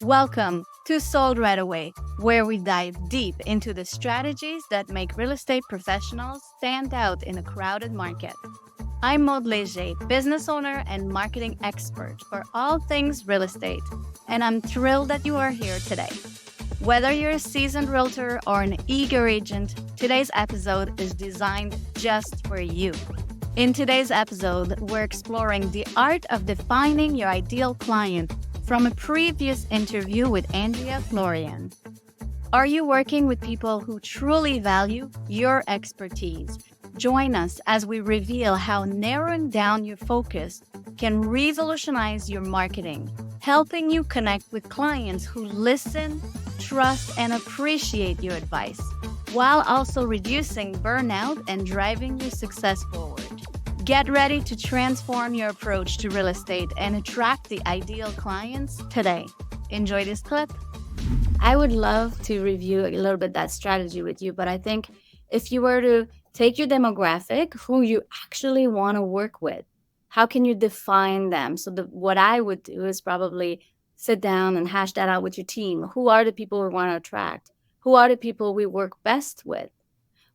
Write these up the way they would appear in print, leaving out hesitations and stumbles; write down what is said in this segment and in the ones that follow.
Welcome to Sold Right Away, where we dive deep into the strategies that make real estate professionals stand out in a crowded market. I'm Maud Leger, business owner and marketing expert for all things real estate, and I'm thrilled that you are here today. Whether you're a seasoned realtor or an eager agent, today's episode is designed just for you. In today's episode, we're exploring the art of defining your ideal client from a previous interview with Andrea Florian. Are you working with people who truly value your expertise? Join us as we reveal how narrowing down your focus can revolutionize your marketing, helping you connect with clients who listen, trust, and appreciate your advice, while also reducing burnout and driving your success forward. Get ready to transform your approach to real estate and attract the ideal clients today. Enjoy this clip. I would love to review a little bit that strategy with you, but I think if you were to take your demographic, who you actually want to work with, how can you define them? So what I would do is probably sit down and hash that out with your team. Who are the people we want to attract? Who are the people we work best with?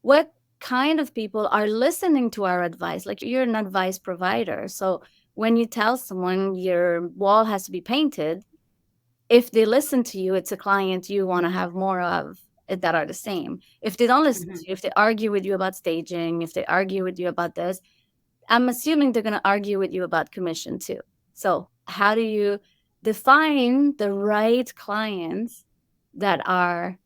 What kind of people are listening to our advice? Like, you're an advice provider. So when you tell someone your wall has to be painted, if they listen to you, it's a client you want to have more of that are the same. If they don't listen to you, if they argue with you about staging, if they argue with you about this, I'm assuming they're going to argue with you about commission too. So how do you define the right clients that are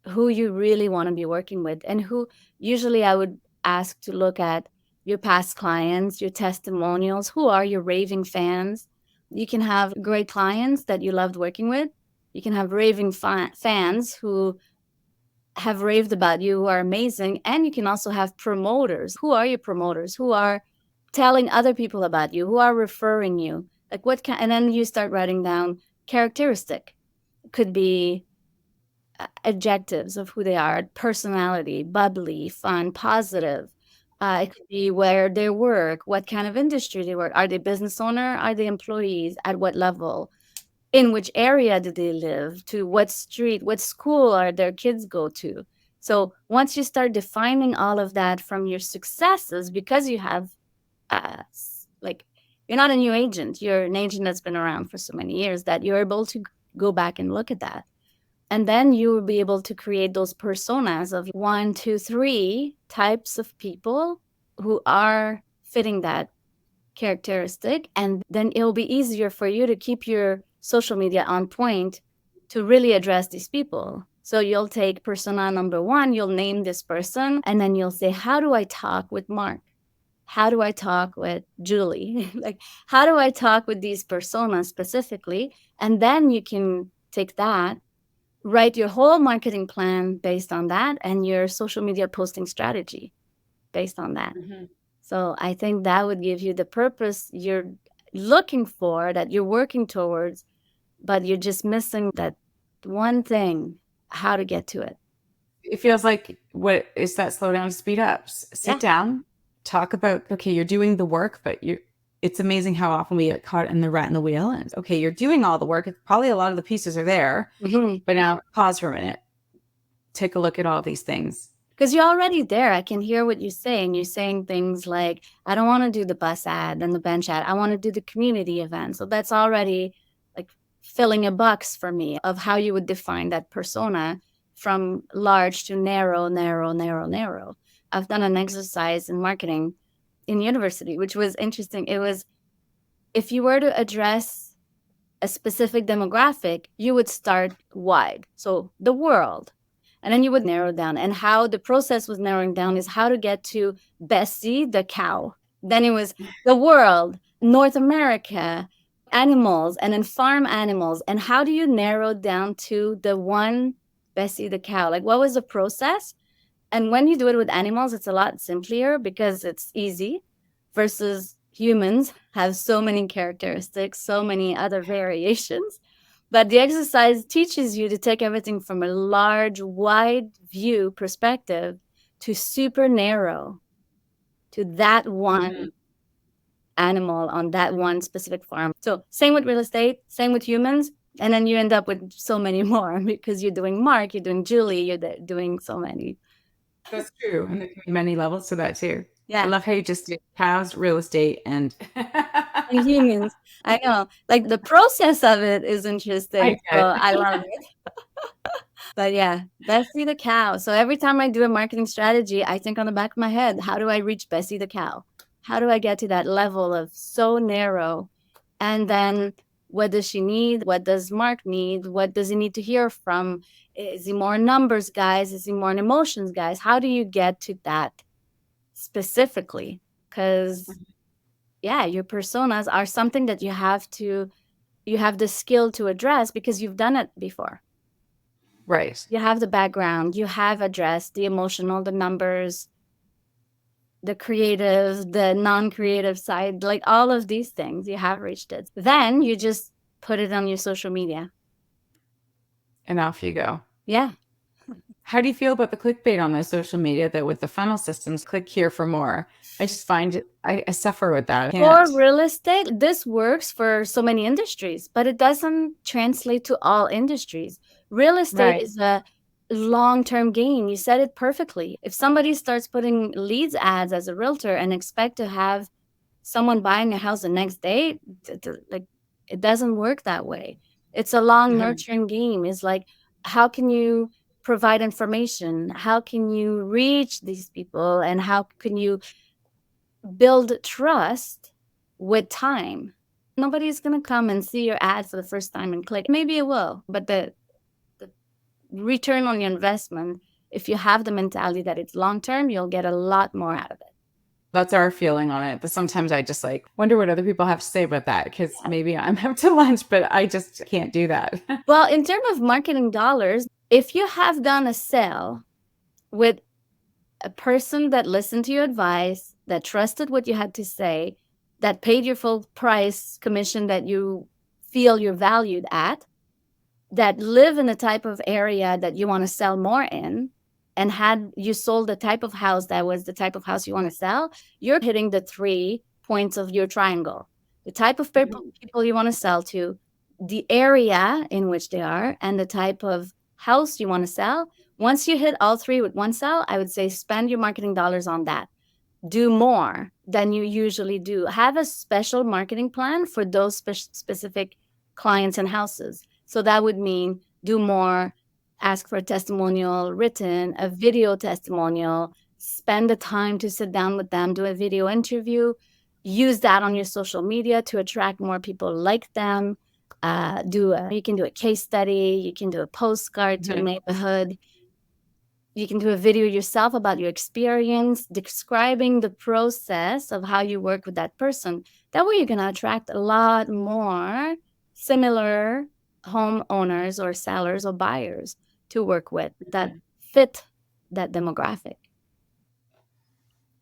who you really want to be working with, and who usually I would ask to look at your past clients, your testimonials. Who are your raving fans? You can have great clients that you loved working with. You can have raving fans who have raved about you, who are amazing. And you can also have promoters. Who are your promoters? Who are telling other people about you? Who are referring you? Like, and then you start writing down characteristic. It could be adjectives of who they are: personality, bubbly, fun, positive. It could be where they work, what kind of industry they work. Are they business owner? Are they employees? At what level? In which area do they live? To what street? What school are their kids go to? So once you start defining all of that from your successes, because you have, like, you're not a new agent, you're an agent that's been around for so many years that you're able to go back and look at that. And then you will be able to create those personas of 1, 2, 3 types of people who are fitting that characteristic. And then it'll be easier for you to keep your social media on point to really address these people. So you'll take persona number 1, you'll name this person, and then you'll say, how do I talk with Mark? How do I talk with Julie? Like, how do I talk with these personas specifically? And then you can take that, write your whole marketing plan based on that, and your social media posting strategy based on that. So I think that would give you the purpose you're looking for, that you're working towards, but you're just missing that one thing, how to get to it. It feels like, what is that slow down to speed up? Sit down, talk about, okay, you're doing the work, but it's amazing how often we get caught in the rat in the wheel. And okay, you're doing all the work. It's probably a lot of the pieces are there, but now pause for a minute. Take a look at all these things. Because you're already there. I can hear what you're saying. You're saying things like, I don't want to do the bus ad and the bench ad. I want to do the community event. So that's already like filling a box for me of how you would define that persona from large to narrow, narrow, narrow, narrow. I've done an exercise in marketing in university, which was interesting. It was, if you were to address a specific demographic, you would start wide. So the world. And then you would narrow down. And how the process was narrowing down is how to get to Bessie the cow. Then it was the world, North America, animals, and then farm animals. And how do you narrow down to the one Bessie the cow? Like, what was the process? And when you do it with animals, it's a lot simpler because it's easy, versus humans have so many characteristics, so many other variations. But the exercise teaches you to take everything from a large, wide view perspective to super narrow, to that one animal on that one specific farm. So same with real estate, same with humans. And then you end up with so many more because you're doing Mark, you're doing Julie, you're doing so many. That's true. And there can be many levels to that too. Yeah. I love how you just did cows, real estate, and And humans. I know. Like the process of it is interesting. So I love it. But yeah, Bessie the cow. So every time I do a marketing strategy, I think on the back of my head, how do I reach Bessie the cow? How do I get to that level of so narrow? And then what does she need? What does Mark need? What does he need to hear from? Is he more numbers, guys? Is he more in emotions, guys? How do you get to that specifically? Because yeah, your personas are something that you have the skill to address because you've done it before. Right. You have the background, you have addressed the emotional, the numbers, the creative, the non-creative side, like all of these things, you have reached it. Then you just put it on your social media. And off you go. Yeah. How do you feel about the clickbait on the social media that with the funnel systems, click here for more? I just find it, I suffer with that. For real estate, this works for so many industries, but it doesn't translate to all industries. Real estate is a long-term game. You said it perfectly. If somebody starts putting leads ads as a realtor and expect to have someone buying a house the next day, like it doesn't work that way. It's a long nurturing game. It's like, how can you provide information? How can you reach these people? And how can you build trust with time? Nobody's going to come and see your ad for the first time and click. Maybe it will, but the return on your investment, if you have the mentality that it's long-term, you'll get a lot more out of it. That's our feeling on it. But sometimes I just like wonder what other people have to say about that because maybe I'm up to lunch, but I just can't do that. Well, in terms of marketing dollars, if you have done a sale with a person that listened to your advice, that trusted what you had to say, that paid your full price commission that you feel you're valued at, that live in the type of area that you want to sell more in, and had you sold the type of house that was the type of house you want to sell, you're hitting the 3 points of your triangle. The type of people you want to sell to, the area in which they are, and the type of house you want to sell. Once you hit all 3 with one sell, I would say spend your marketing dollars on that. Do more than you usually do. Have a special marketing plan for those specific clients and houses. So that would mean do more, ask for a testimonial written, a video testimonial, spend the time to sit down with them, do a video interview, use that on your social media to attract more people like them. You can do a case study, you can do a postcard to a neighborhood. You can do a video yourself about your experience, describing the process of how you work with that person. That way you're going to attract a lot more similar homeowners or sellers or buyers to work with that fit that demographic.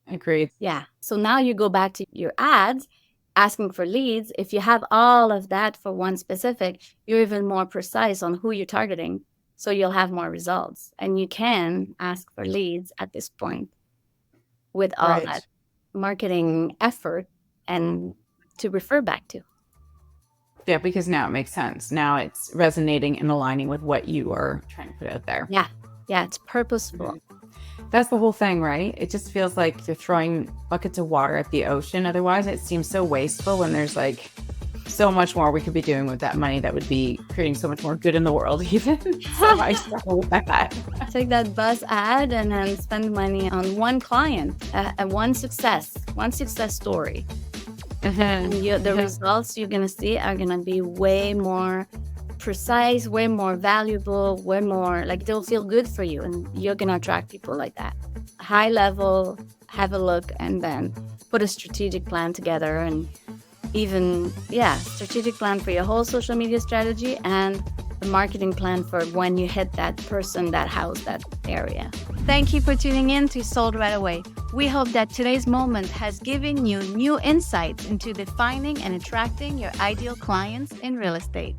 Agreed. Yeah. So now you go back to your ads, asking for leads. If you have all of that for one specific, you're even more precise on who you're targeting. So you'll have more results, and you can ask for leads at this point with all that marketing effort and to refer back to. Yeah, because now it makes sense. Now it's resonating and aligning with what you are trying to put out there. Yeah. Yeah, it's purposeful. That's the whole thing, right? It just feels like you're throwing buckets of water at the ocean. Otherwise, it seems so wasteful when there's like so much more we could be doing with that money that would be creating so much more good in the world even. So I struggle with that. Take that buzz ad and then spend money on one client, one success story. And the results you're going to see are going to be way more precise, way more valuable, way more like they'll feel good for you, and you're going to attract people like that. High level, have a look, and then put a strategic plan together, and even strategic plan for your whole social media strategy and a marketing plan for when you hit that person, that house, that area. Thank you for tuning in to Sold Right Away. We hope that today's moment has given you new insights into defining and attracting your ideal clients in real estate.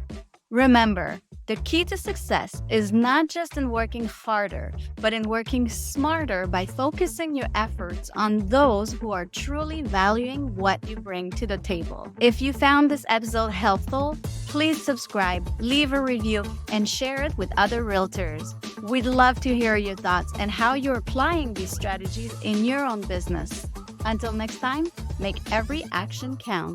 Remember, The key to success is not just in working harder, but in working smarter by focusing your efforts on those who are truly valuing what you bring to the table. If you found this episode helpful, please subscribe, leave a review, and share it with other realtors. We'd love to hear your thoughts and how you're applying these strategies in your own business. Until next time, make every action count.